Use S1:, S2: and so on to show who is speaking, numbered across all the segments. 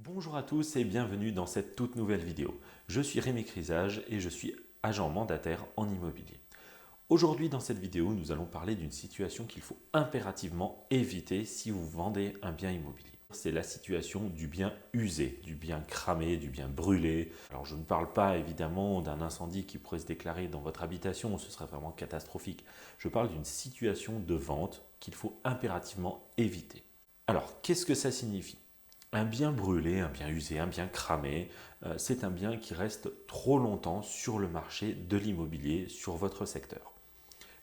S1: Bonjour à tous et bienvenue dans cette toute nouvelle vidéo. Je suis Rémi Crisage et je suis agent mandataire en immobilier. Aujourd'hui dans cette vidéo, nous allons parler d'une situation qu'il faut impérativement éviter si vous vendez un bien immobilier. C'est la situation du bien usé, du bien cramé, du bien brûlé. Alors je ne parle pas évidemment d'un incendie qui pourrait se déclarer dans votre habitation, ce serait vraiment catastrophique. Je parle d'une situation de vente qu'il faut impérativement éviter. Alors qu'est-ce que ça signifie ? Un bien brûlé, un bien usé, un bien cramé, c'est un bien qui reste trop longtemps sur le marché de l'immobilier sur votre secteur.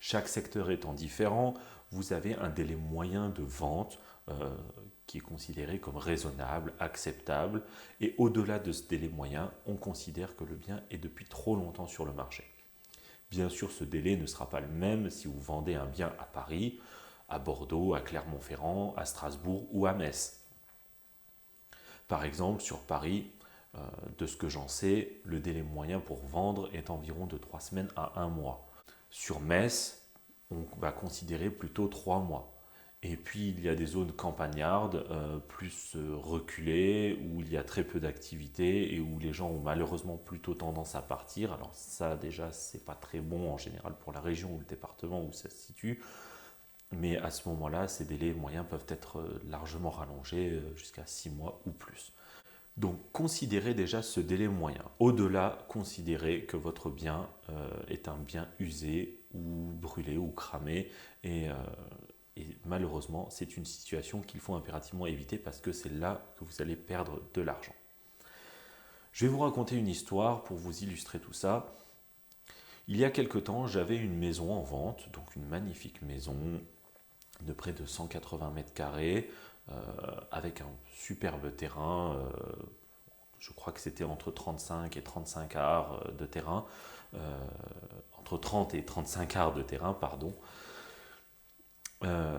S1: Chaque secteur étant différent, vous avez un délai moyen de vente qui est considéré comme raisonnable, acceptable. Et au-delà de ce délai moyen, on considère que le bien est depuis trop longtemps sur le marché. Bien sûr, ce délai ne sera pas le même si vous vendez un bien à Paris, à Bordeaux, à Clermont-Ferrand, à Strasbourg ou à Metz. Par exemple, sur Paris, de ce que j'en sais, le délai moyen pour vendre est environ de 3 semaines à 1 mois. Sur Metz, on va considérer plutôt 3 mois. Et puis il y a des zones campagnardes, plus reculées, où il y a très peu d'activité et où les gens ont malheureusement plutôt tendance à partir. Alors ça déjà, c'est pas très bon en général pour la région ou le département où ça se situe. Mais à ce moment-là, ces délais moyens peuvent être largement rallongés jusqu'à 6 mois ou plus. Donc considérez déjà ce délai moyen. Au-delà, considérez que votre bien est un bien usé ou brûlé ou cramé et malheureusement, c'est une situation qu'il faut impérativement éviter parce que c'est là que vous allez perdre de l'argent. Je vais vous raconter une histoire pour vous illustrer tout ça. Il y a quelque temps, j'avais une maison en vente, donc une magnifique maison de près de 180 mètres carrés, avec un superbe terrain. Je crois que c'était entre 35 et 35 arts de terrain, entre 30 et 35 arts de terrain, pardon. Euh,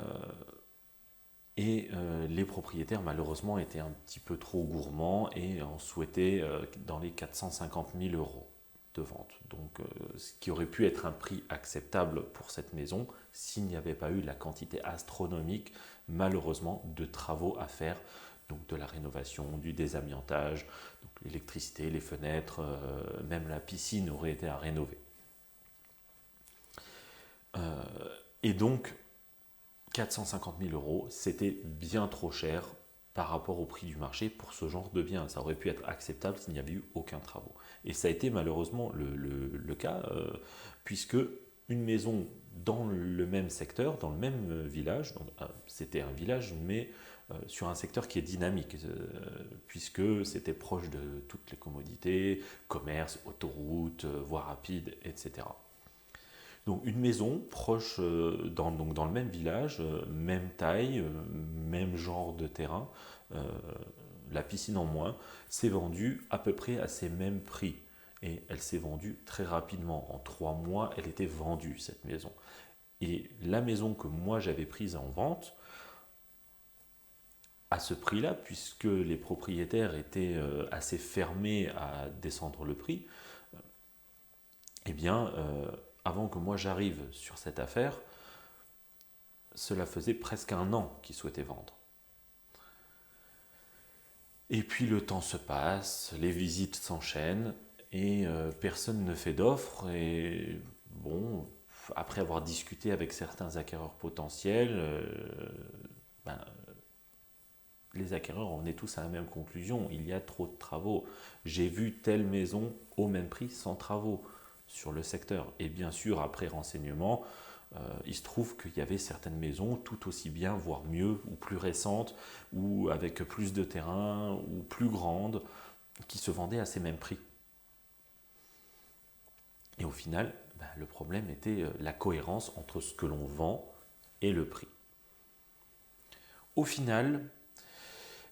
S1: les propriétaires, malheureusement, étaient un petit peu trop gourmands et en souhaitaient dans les 450 000 euros de vente. Donc, ce qui aurait pu être un prix acceptable pour cette maison s'il n'y avait pas eu la quantité astronomique, malheureusement, de travaux à faire. Donc, de la rénovation, du désamiantage, l'électricité, les fenêtres, même la piscine aurait été à rénover. Et donc, 450 000 euros, c'était bien trop cher par rapport au prix du marché pour ce genre de bien. Ça aurait pu être acceptable s'il n'y avait eu aucun travaux. Et ça a été malheureusement le cas, puisque une maison dans le même secteur, dans le même village, c'était un village, mais sur un secteur qui est dynamique, puisque c'était proche de toutes les commodités, commerce, autoroute, voies rapides, etc. Donc une maison proche, donc dans le même village, même taille, même genre de terrain, euh, la piscine en moins, s'est vendue à peu près à ces mêmes prix. Et elle s'est vendue très rapidement. En 3 mois, elle était vendue, cette maison. Et la maison que moi j'avais prise en vente, à ce prix-là, puisque les propriétaires étaient assez fermés à descendre le prix, eh bien, avant que moi j'arrive sur cette affaire, cela faisait presque 1 an qu'ils souhaitaient vendre. Et puis le temps se passe, les visites s'enchaînent et personne ne fait d'offre. Et bon, après avoir discuté avec certains acquéreurs potentiels, ben, les acquéreurs, on est tous à la même conclusion. Il y a trop de travaux. J'ai vu telle maison au même prix sans travaux sur le secteur. Et bien sûr, après renseignement, il se trouve qu'il y avait certaines maisons tout aussi bien, voire mieux, ou plus récentes, ou avec plus de terrain, ou plus grandes, qui se vendaient à ces mêmes prix. Et au final, le problème était la cohérence entre ce que l'on vend et le prix. Au final,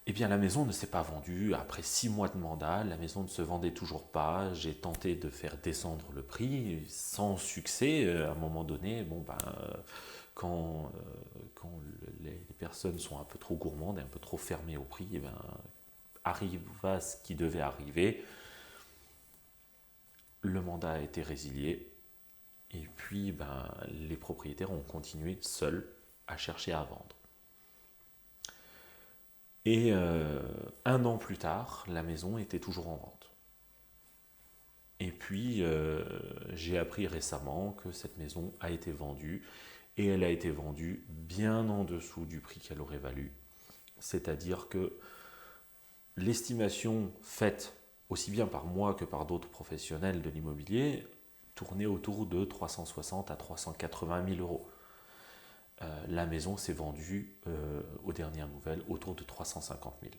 S1: eh bien, la maison ne s'est pas vendue. Après 6 mois de mandat, la maison ne se vendait toujours pas. J'ai tenté de faire descendre le prix sans succès. À un moment donné, quand les personnes sont un peu trop gourmandes et un peu trop fermées au prix, arriva ce qui devait arriver. Le mandat a été résilié. Et puis, les propriétaires ont continué seuls à chercher à vendre. Et 1 an plus tard, la maison était toujours en vente. Et puis, j'ai appris récemment que cette maison a été vendue, et elle a été vendue bien en dessous du prix qu'elle aurait valu. C'est-à-dire que l'estimation faite aussi bien par moi que par d'autres professionnels de l'immobilier tournait autour de 360 à 380 000 euros. La maison s'est vendue, aux dernières nouvelles, autour de 350 000.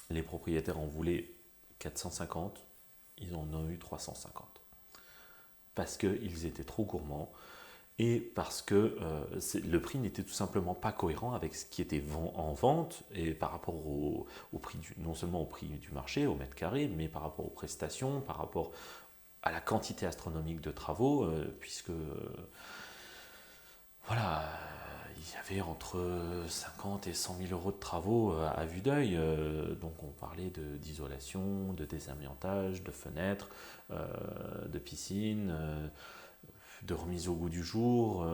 S1: Les propriétaires en voulaient 450, ils en ont eu 350. Parce qu'ils étaient trop gourmands et parce que le prix n'était tout simplement pas cohérent avec ce qui était en vente et par rapport au prix, non seulement au prix du marché, au mètre carré, mais par rapport aux prestations, par rapport à la quantité astronomique de travaux, puisque voilà, il y avait entre 50 et 100 000 euros de travaux à vue d'œil. Donc on parlait d'isolation, de désamiantage, de fenêtres, de piscine, de remise au goût du jour,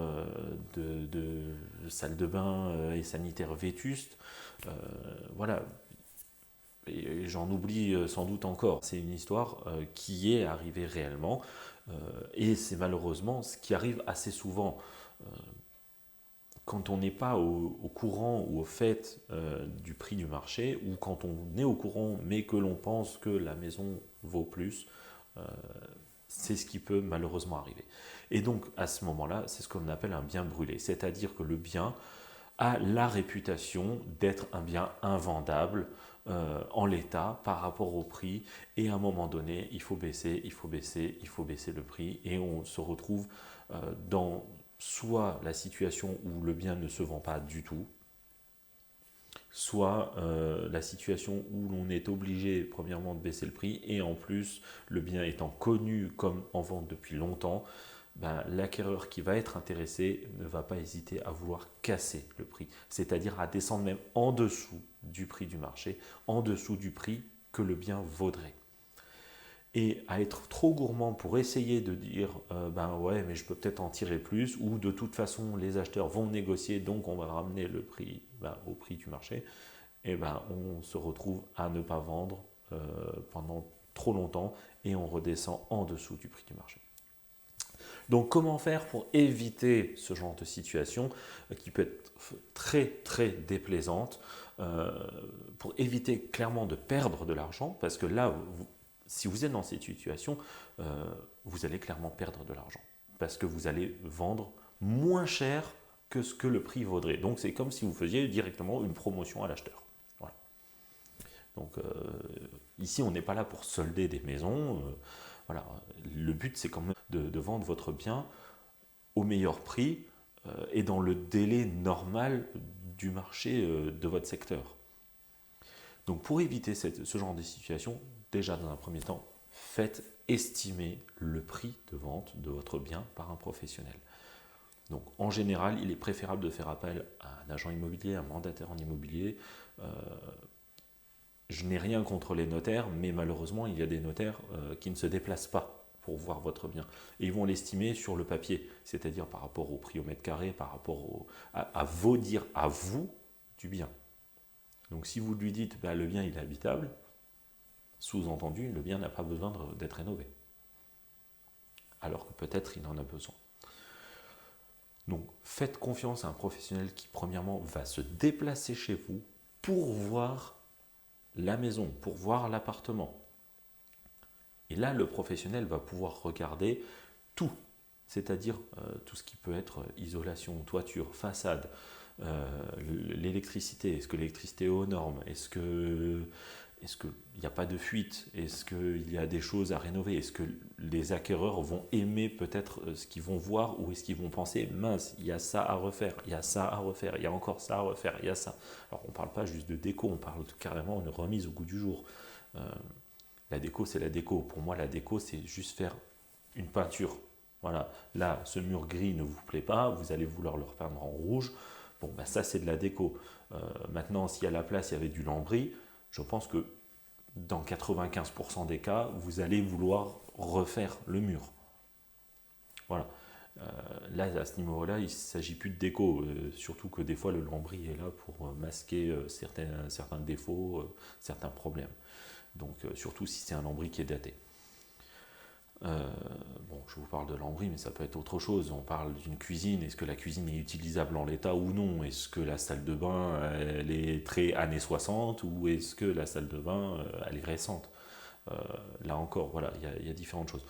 S1: de salle de bain et sanitaire vétuste. Voilà. Et j'en oublie sans doute encore. C'est une histoire qui est arrivée réellement. Et c'est malheureusement ce qui arrive assez souvent. Quand on n'est pas au courant ou au fait du prix du marché, ou quand on est au courant mais que l'on pense que la maison vaut plus, c'est ce qui peut malheureusement arriver. Et donc à ce moment-là, c'est ce qu'on appelle un bien brûlé, c'est-à-dire que le bien a la réputation d'être un bien invendable en l'état par rapport au prix, et à un moment donné, il faut baisser le prix, et on se retrouve dans soit la situation où le bien ne se vend pas du tout, soit la situation où l'on est obligé premièrement de baisser le prix, et en plus le bien étant connu comme en vente depuis longtemps, ben, l'acquéreur qui va être intéressé ne va pas hésiter à vouloir casser le prix, c'est-à-dire à descendre même en dessous du prix du marché, en dessous du prix que le bien vaudrait. Et à être trop gourmand pour essayer de dire ben ouais, mais je peux peut-être en tirer plus, ou de toute façon les acheteurs vont négocier, donc on va ramener le prix au prix du marché, et ben on se retrouve à ne pas vendre pendant trop longtemps, et on redescend en dessous du prix du marché. Donc comment faire pour éviter ce genre de situation qui peut être très très déplaisante, pour éviter clairement de perdre de l'argent, parce que là, si vous êtes dans cette situation, vous allez clairement perdre de l'argent, parce que vous allez vendre moins cher que ce que le prix vaudrait. Donc c'est comme si vous faisiez directement une promotion à l'acheteur. Voilà. Donc ici, on n'est pas là pour solder des maisons. Voilà. Le but, c'est quand même de vendre votre bien au meilleur prix et dans le délai normal du marché de votre secteur. Donc pour éviter ce genre de situation, déjà dans un premier temps, faites estimer le prix de vente de votre bien par un professionnel. Donc en général, il est préférable de faire appel à un agent immobilier, un mandataire en immobilier. Je n'ai rien contre les notaires, mais malheureusement, il y a des notaires qui ne se déplacent pas pour voir votre bien. Et ils vont l'estimer sur le papier, c'est-à-dire par rapport au prix au mètre carré, par rapport à vos dires à vous du bien. Donc si vous lui dites bah, le bien il est habitable, sous-entendu, le bien n'a pas besoin d'être rénové. Alors que peut-être il en a besoin. Donc faites confiance à un professionnel qui premièrement va se déplacer chez vous pour voir la maison, pour voir l'appartement. Et là, le professionnel va pouvoir regarder tout, c'est-à-dire tout ce qui peut être isolation, toiture, façade, l'électricité. Est-ce que l'électricité est aux normes? Est-ce qu'il n'y a pas de fuite? Est-ce qu'il y a des choses à rénover? Est-ce que les acquéreurs vont aimer peut-être ce qu'ils vont voir, ou est-ce qu'ils vont penser mince, il y a ça à refaire, il y a ça à refaire, il y a encore ça à refaire, il y a ça. Alors on ne parle pas juste de déco, on parle carrément d'une remise au goût du jour. La déco, c'est la déco. Pour moi, la déco, c'est juste faire une peinture. Voilà, là, ce mur gris ne vous plaît pas, vous allez vouloir le repeindre en rouge. Bon, ben ça, c'est de la déco. Maintenant, si à la place, il y avait du lambris, je pense que dans 95% des cas, vous allez vouloir refaire le mur. Voilà. Là, à ce niveau-là, il ne s'agit plus de déco, surtout que des fois le lambris est là pour masquer certains défauts, certains problèmes. Donc surtout si c'est un lambris qui est daté. Bon, je vous parle de lambris, mais ça peut être autre chose. On parle d'une cuisine. Est-ce que la cuisine est utilisable en l'état ou non? Est-ce que la salle de bain, elle est très années 60 ou est-ce que la salle de bain, elle est récente? Là encore, voilà, il y a différentes choses.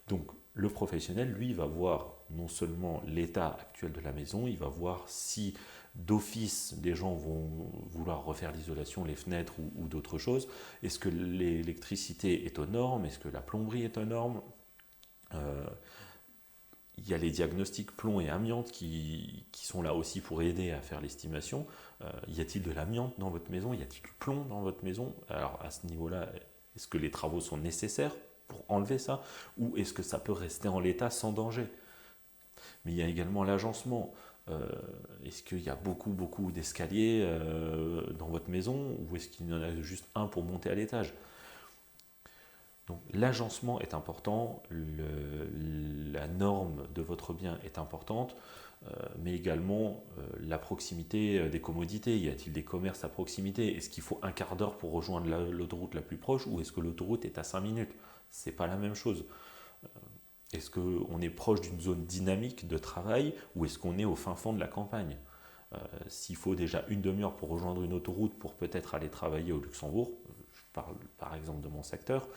S1: Donc, le professionnel, lui, va voir non seulement l'état actuel de la maison, il va voir si d'office des gens vont vouloir refaire l'isolation, les fenêtres ou d'autres choses. Est-ce que l'électricité est aux normes? Est-ce que la plomberie est aux normes? Il y a les diagnostics plomb et amiante qui sont là aussi pour aider à faire l'estimation. Y a-t-il de l'amiante dans votre maison? Y a-t-il du plomb dans votre maison? Alors à ce niveau-là, est-ce que les travaux sont nécessaires pour enlever ça? Ou est-ce que ça peut rester en l'état sans danger? Mais il y a également l'agencement. Est-ce qu'il y a beaucoup d'escaliers dans votre maison? Ou est-ce qu'il y en a juste un pour monter à l'étage? Donc l'agencement est important, la norme de votre bien est importante, mais également la proximité des commodités. Y a-t-il des commerces à proximité? Est-ce qu'il faut un quart d'heure pour rejoindre l'autoroute la plus proche ou est-ce que l'autoroute est à 5 minutes? C'est pas la même chose. Est-ce qu'on est proche d'une zone dynamique de travail ou est-ce qu'on est au fin fond de la campagne? S'il faut déjà une demi-heure pour rejoindre une autoroute pour peut-être aller travailler au Luxembourg, je parle par exemple de mon secteur,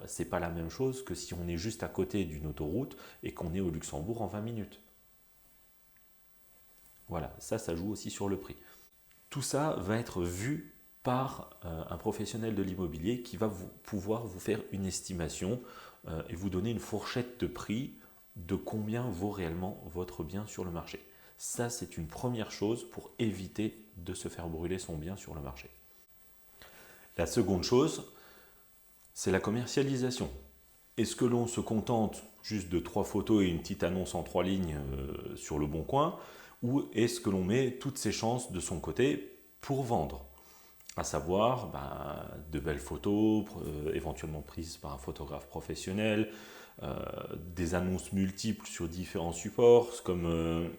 S1: c'est pas la même chose que si on est juste à côté d'une autoroute et qu'on est au Luxembourg en 20 minutes. Voilà, ça joue aussi sur le prix. Tout ça va être vu par un professionnel de l'immobilier qui va pouvoir vous faire une estimation et vous donner une fourchette de prix de combien vaut réellement votre bien sur le marché. Ça, c'est une première chose pour éviter de se faire brûler son bien sur le marché. La seconde chose, c'est la commercialisation. Est-ce que l'on se contente juste de 3 photos et une petite annonce en 3 lignes sur le bon coin, ou est-ce que l'on met toutes ses chances de son côté pour vendre? À savoir de belles photos, éventuellement prises par un photographe professionnel, des annonces multiples sur différents supports, comme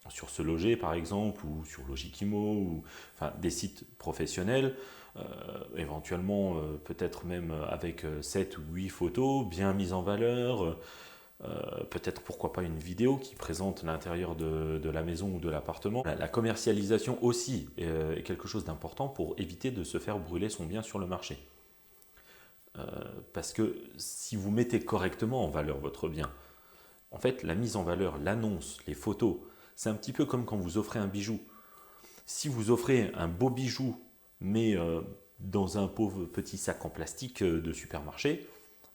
S1: sur Se Loger par exemple, ou sur Logikimo, ou enfin, des sites professionnels, éventuellement peut-être même avec 7 ou 8 photos bien mises en valeur, peut-être pourquoi pas une vidéo qui présente l'intérieur de la maison ou de l'appartement. La commercialisation aussi est quelque chose d'important pour éviter de se faire brûler son bien sur le marché. Parce que si vous mettez correctement en valeur votre bien, en fait la mise en valeur, l'annonce, les photos, c'est un petit peu comme quand vous offrez un bijou. Si vous offrez un beau bijou, mais dans un pauvre petit sac en plastique de supermarché,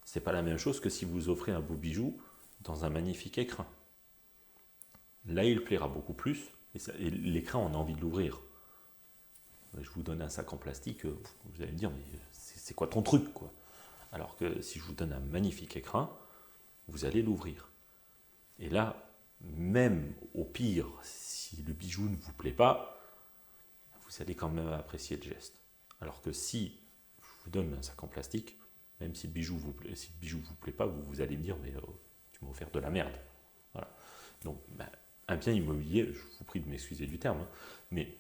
S1: c'est pas la même chose que si vous offrez un beau bijou dans un magnifique écrin. Là, il plaira beaucoup plus, et l'écrin, on a envie de l'ouvrir. Je vous donne un sac en plastique, vous allez me dire, mais c'est quoi ton truc, quoi? Alors que si je vous donne un magnifique écrin, vous allez l'ouvrir. Et là, même au pire, si le bijou ne vous plaît pas, vous allez quand même apprécier le geste. Alors que si je vous donne un sac en plastique, même si le bijou vous plaît, si le bijou vous plaît pas, vous allez me dire, mais tu m'as offert de la merde. Voilà. Donc, un bien immobilier, je vous prie de m'excuser du terme, mais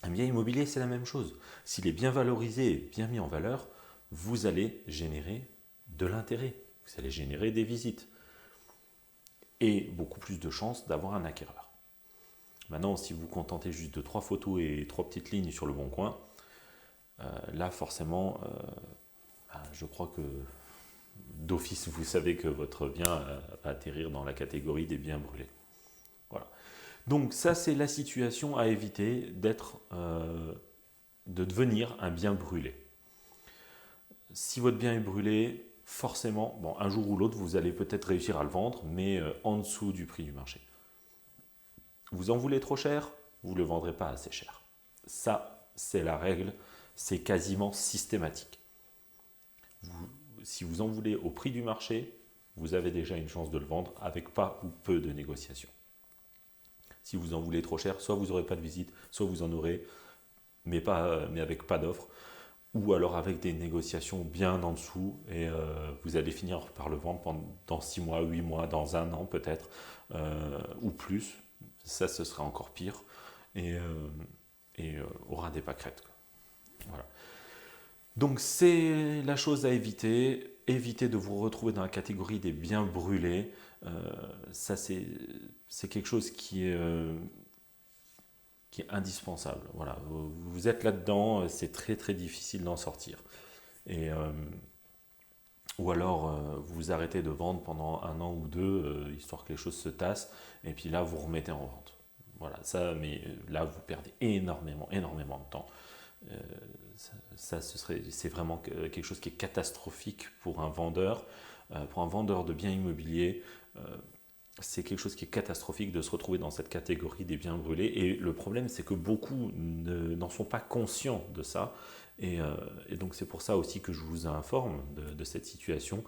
S1: un bien immobilier, c'est la même chose. S'il est bien valorisé et bien mis en valeur, vous allez générer de l'intérêt, vous allez générer des visites et beaucoup plus de chances d'avoir un acquéreur. Maintenant, si vous vous contentez juste de 3 photos et 3 petites lignes sur le bon coin, là, forcément, je crois que d'office, vous savez que votre bien va atterrir dans la catégorie des biens brûlés. Voilà. Donc ça, c'est la situation à éviter de devenir un bien brûlé. Si votre bien est brûlé, forcément, bon, un jour ou l'autre, vous allez peut-être réussir à le vendre, mais en dessous du prix du marché. Vous en voulez trop cher, vous ne le vendrez pas assez cher. Ça, c'est la règle, c'est quasiment systématique. Si vous en voulez au prix du marché, vous avez déjà une chance de le vendre avec pas ou peu de négociations. Si vous en voulez trop cher, soit vous n'aurez pas de visite, soit vous en aurez, mais avec pas d'offre, ou alors avec des négociations bien en dessous, et vous allez finir par le vendre dans 6 mois, 8 mois, dans un an peut-être, ou plus. Ça, ce serait encore pire, et aura des pâquerettes, quoi. Voilà. Donc c'est la chose à éviter. Évitez de vous retrouver dans la catégorie des biens brûlés. Ça, c'est quelque chose qui est indispensable. Voilà. Vous êtes là-dedans, c'est très très difficile d'en sortir. Et, ou alors vous vous arrêtez de vendre pendant un an ou deux, histoire que les choses se tassent, et puis là vous remettez en vente. Voilà, ça, mais là vous perdez énormément de temps. C'est vraiment quelque chose qui est catastrophique pour un vendeur de biens immobiliers. C'est quelque chose qui est catastrophique de se retrouver dans cette catégorie des biens brûlés. Et le problème, c'est que beaucoup n'en sont pas conscients de ça. Et donc, c'est pour ça aussi que je vous informe de cette situation.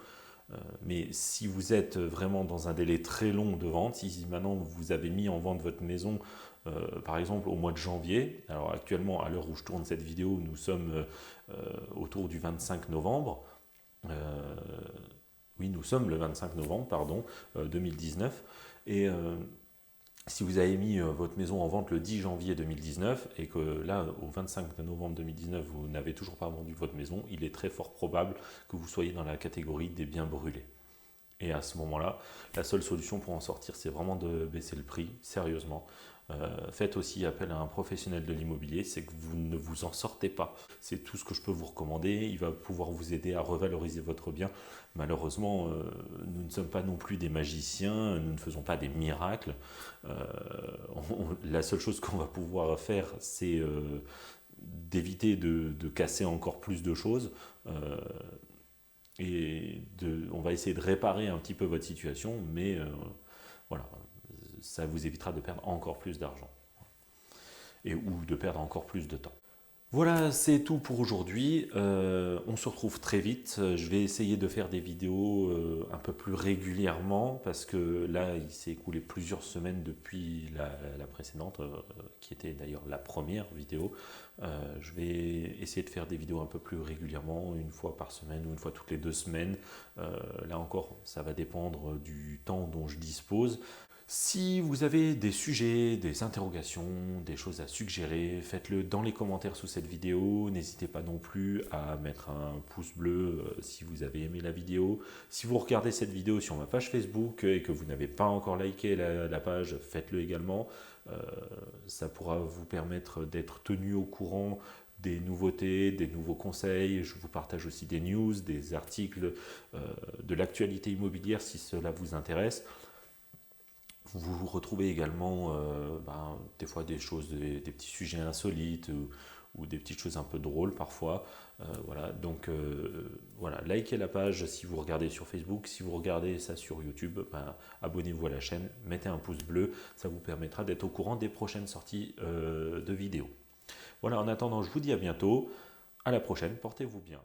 S1: Mais si vous êtes vraiment dans un délai très long de vente, si maintenant vous avez mis en vente votre maison, par exemple au mois de janvier, alors actuellement, à l'heure où je tourne cette vidéo, nous sommes autour du 25 novembre. Oui, nous sommes le 25 novembre, pardon, 2019. Et si vous avez mis votre maison en vente le 10 janvier 2019 et que là, au 25 novembre 2019, vous n'avez toujours pas vendu votre maison, il est très fort probable que vous soyez dans la catégorie des biens brûlés. Et à ce moment-là, la seule solution pour en sortir, c'est vraiment de baisser le prix, sérieusement. Faites aussi appel à un professionnel de l'immobilier, c'est que vous ne vous en sortez pas. C'est tout ce que je peux vous recommander. Il va pouvoir vous aider à revaloriser votre bien. Malheureusement, nous ne sommes pas non plus des magiciens, nous ne faisons pas des miracles. La seule chose qu'on va pouvoir faire, c'est d'éviter de casser encore plus de choses. On va essayer de réparer un petit peu votre situation, mais voilà, ça vous évitera de perdre encore plus d'argent ou de perdre encore plus de temps. Voilà, c'est tout pour aujourd'hui. On se retrouve très vite. Je vais essayer de faire des vidéos un peu plus régulièrement parce que là, il s'est écoulé plusieurs semaines depuis la précédente, qui était d'ailleurs la première vidéo. Je vais essayer de faire des vidéos un peu plus régulièrement, une fois par semaine ou une fois toutes les 2 semaines. Là encore, ça va dépendre du temps dont je dispose. Si vous avez des sujets, des interrogations, des choses à suggérer, faites-le dans les commentaires sous cette vidéo. N'hésitez pas non plus à mettre un pouce bleu si vous avez aimé la vidéo. Si vous regardez cette vidéo sur ma page Facebook et que vous n'avez pas encore liké la page, faites-le également. Ça pourra vous permettre d'être tenu au courant des nouveautés, des nouveaux conseils. Je vous partage aussi des news, des articles, de l'actualité immobilière si cela vous intéresse. Vous retrouvez également des fois des choses, des petits sujets insolites ou des petites choses un peu drôles parfois. Voilà, donc voilà, likez la page si vous regardez sur Facebook, si vous regardez ça sur YouTube, abonnez-vous à la chaîne, mettez un pouce bleu, ça vous permettra d'être au courant des prochaines sorties de vidéos. Voilà, en attendant, je vous dis à bientôt, à la prochaine, portez-vous bien.